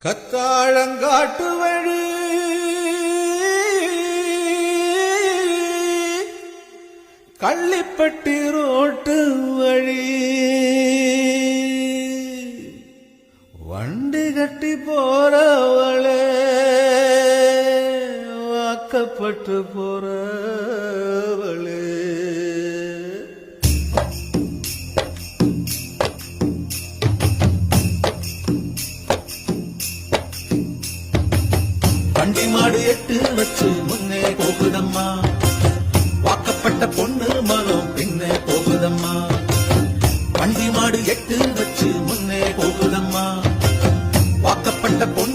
கத்தாழங்காட்டு வழி கள்ளிப்பட்டி ரோட்டு வழி வண்டி கட்டி போறவளே வாக்கப்பட்டு போறவளே வண்டி மாடு எட்டு வச்சு முன்னே போகுதம்மா, வாக்கப்பட்ட பொண்ணு மனம் பின்னே போகுதம்மா. வண்டி மாடு எட்டு வச்சு முன்னே போகுதம்மா, வாக்கப்பட்ட பொண்ணு